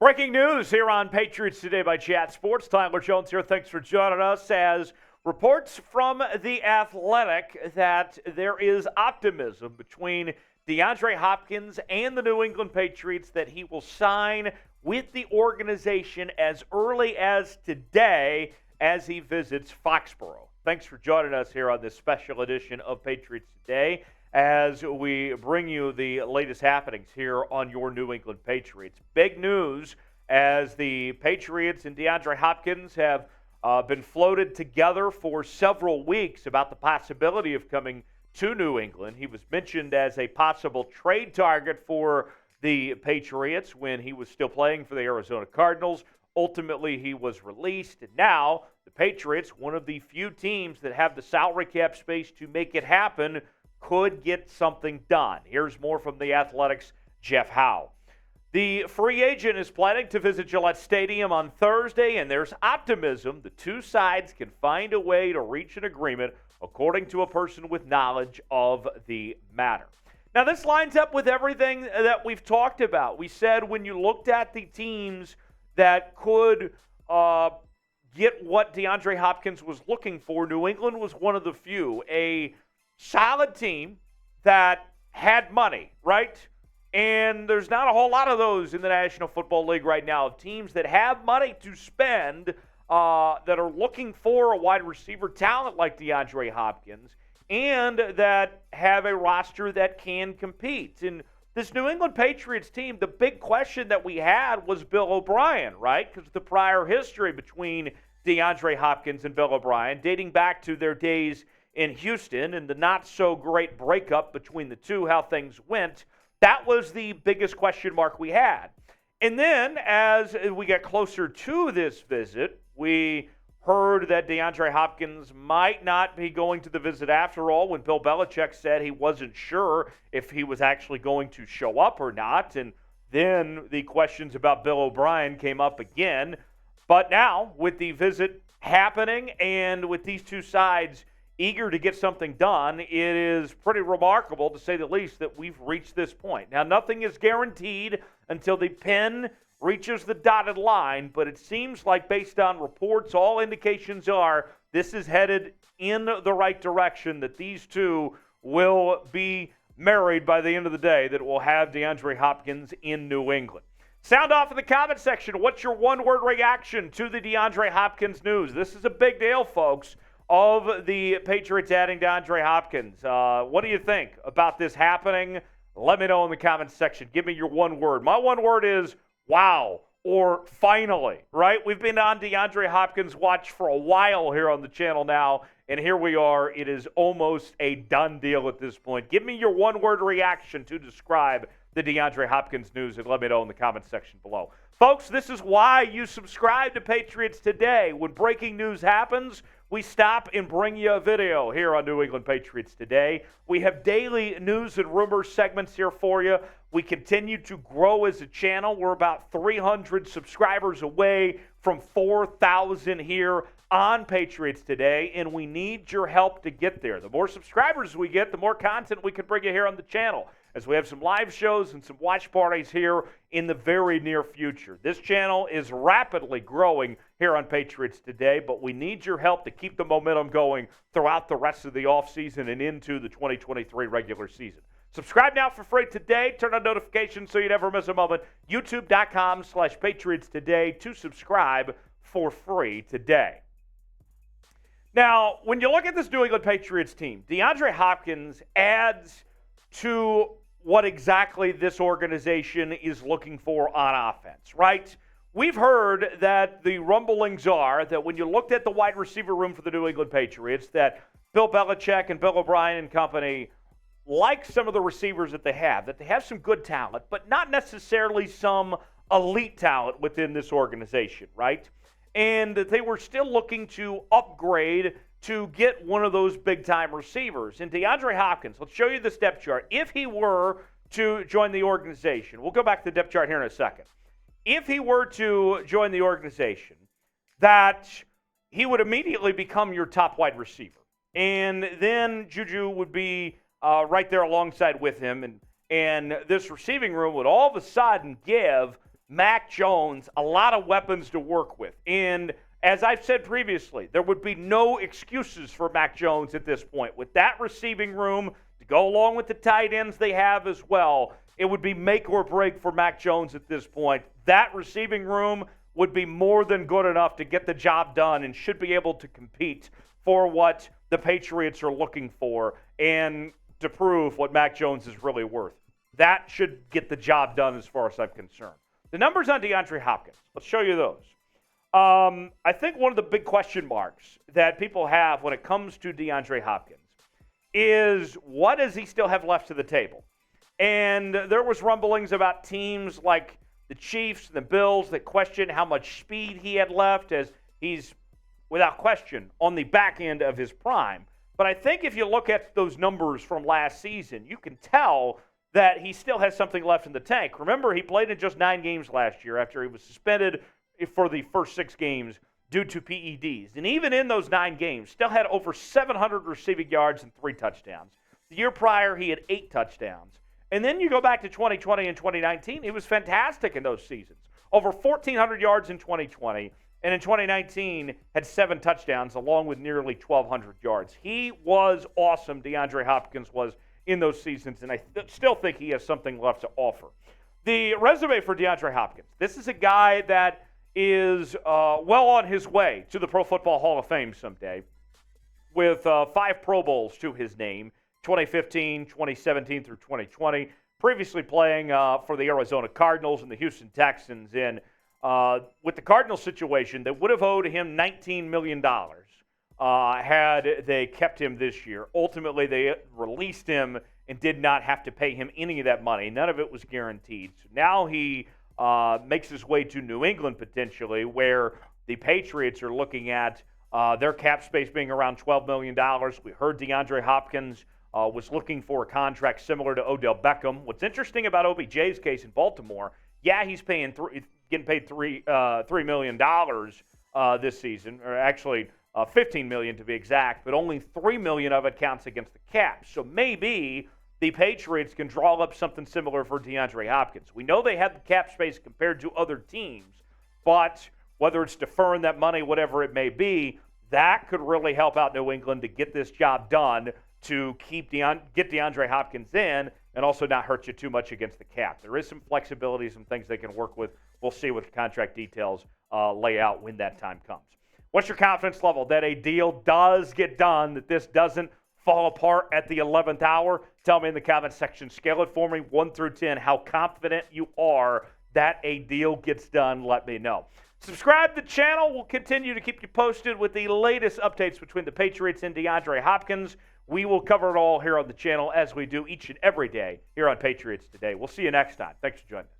Breaking news here on Patriots Today by Chat Sports. Tyler Jones here. Thanks for joining us as reports from The Athletic that there is optimism between DeAndre Hopkins and the New England Patriots that he will sign with the organization as early as today as he visits Foxborough. Thanks for joining us here on this special edition of Patriots Today as we bring you the latest happenings here on your New England Patriots. Big news as the Patriots and DeAndre Hopkins have been floated together for several weeks about the possibility of coming to New England. He was mentioned as a possible trade target for the Patriots when he was still playing for the Arizona Cardinals. Ultimately, he was released, and now the Patriots, one of the few teams that have the salary cap space to make it happen, could get something done. Here's more from The Athletic's Jeff Howe. The free agent is planning to visit Gillette Stadium on Thursday, and there's optimism the two sides can find a way to reach an agreement, according to a person with knowledge of the matter. Now, this lines up with everything that we've talked about. We said when you looked at the teams that could get what DeAndre Hopkins was looking for, New England was one of the few. A solid team that had money, right? And there's not a whole lot of those in the National Football League right now, of teams that have money to spend that are looking for a wide receiver talent like DeAndre Hopkins and that have a roster that can compete. And this New England Patriots team, the big question that we had was Bill O'Brien, right? Because of the prior history between DeAndre Hopkins and Bill O'Brien, dating back to their days in Houston and the not-so-great breakup between the two, how things went. That was the biggest question mark we had. And then as we get closer to this visit, we heard that DeAndre Hopkins might not be going to the visit after all when Bill Belichick said he wasn't sure if he was actually going to show up or not. And then the questions about Bill O'Brien came up again. But now, with the visit happening and with these two sides eager to get something done, it is pretty remarkable, to say the least, that we've reached this point. Now, nothing is guaranteed until the pen reaches the dotted line, but it seems like, based on reports, all indications are this is headed in the right direction, that these two will be married by the end of the day, that will have DeAndre Hopkins in New England. Sound off in the comment section. What's your one-word reaction to the DeAndre Hopkins news? This is a big deal, folks, of the Patriots adding DeAndre Hopkins. What do you think about this happening? Let me know in the comments section. Give me your one word. My one word is wow, or finally, right? We've been on DeAndre Hopkins watch for a while here on the channel now, and here we are. It is almost a done deal at this point. Give me your one-word reaction to describe the DeAndre Hopkins news, and let me know in the comments section below. Folks, this is why you subscribe to Patriots Today. When breaking news happens, we stop and bring you a video here on New England Patriots Today. We have daily news and rumors segments here for you. We continue to grow as a channel. We're about 300 subscribers away from 4,000 here on Patriots Today, and we need your help to get there. The more subscribers we get, the more content we can bring you here on the channel, as we have some live shows and some watch parties here in the very near future. This channel is rapidly growing here on Patriots Today, but we need your help to keep the momentum going throughout the rest of the offseason and into the 2023 regular season. Subscribe now for free today. Turn on notifications so you never miss a moment. YouTube.com/Patriots Today to subscribe for free today. Now, when you look at this New England Patriots team, DeAndre Hopkins adds to what exactly this organization is looking for on offense, right? We've heard that the rumblings are that when you looked at the wide receiver room for the New England Patriots, that Bill Belichick and Bill O'Brien and company like some of the receivers that they have some good talent, but not necessarily some elite talent within this organization, right? And they were still looking to upgrade to get one of those big-time receivers. And DeAndre Hopkins, let's show you this depth chart. If he were to join the organization, we'll go back to the depth chart here in a second. If he were to join the organization, that he would immediately become your top wide receiver. And then Juju would be right there alongside with him. And this receiving room would all of a sudden give Mac Jones a lot of weapons to work with. And as I've said previously, there would be no excuses for Mac Jones at this point. With that receiving room to go along with the tight ends they have as well, it would be make or break for Mac Jones at this point. That receiving room would be more than good enough to get the job done and should be able to compete for what the Patriots are looking for and to prove what Mac Jones is really worth. That should get the job done as far as I'm concerned. The numbers on DeAndre Hopkins, let's show you those. I think one of the big question marks that people have when it comes to DeAndre Hopkins is what does he still have left to the table? And there was rumblings about teams like the Chiefs and the Bills that questioned how much speed he had left, as he's, without question, on the back end of his prime. But I think if you look at those numbers from last season, you can tell that he still has something left in the tank. Remember, he played in just 9 games last year after he was suspended for the first 6 games due to PEDs. And even in those 9 games, still had over 700 receiving yards and 3 touchdowns. The year prior, he had 8 touchdowns. And then you go back to 2020 and 2019, he was fantastic in those seasons. Over 1,400 yards in 2020, and in 2019 had 7 touchdowns along with nearly 1,200 yards. He was awesome, DeAndre Hopkins was, in those seasons, and I still think he has something left to offer. The resume for DeAndre Hopkins, this is a guy that is well on his way to the Pro Football Hall of Fame someday with 5 Pro Bowls to his name, 2015, 2017 through 2020, previously playing for the Arizona Cardinals and the Houston Texans. And with the Cardinals situation, they would have owed him $19 million had they kept him this year. Ultimately, they released him and did not have to pay him any of that money. None of it was guaranteed. So now he makes his way to New England potentially, where the Patriots are looking at their cap space being around $12 million. We heard DeAndre Hopkins was looking for a contract similar to Odell Beckham. What's interesting about OBJ's case in Baltimore, yeah, he's getting paid $3 million this season, or actually $15 million to be exact, but only $3 million of it counts against the cap. So maybe the Patriots can draw up something similar for DeAndre Hopkins. We know they have the cap space compared to other teams, but whether it's deferring that money, whatever it may be, that could really help out New England to get this job done to get DeAndre Hopkins in and also not hurt you too much against the cap. There is some flexibility, some things they can work with. We'll see what the contract details lay out when that time comes. What's your confidence level that a deal does get done, that this doesn't fall apart at the 11th hour? Tell me in the comment section. Scale it for me, 1 through 10, how confident you are that a deal gets done. Let me know. Subscribe to the channel. We'll continue to keep you posted with the latest updates between the Patriots and DeAndre Hopkins. We will cover it all here on the channel as we do each and every day here on Patriots Today. We'll see you next time. Thanks for joining us.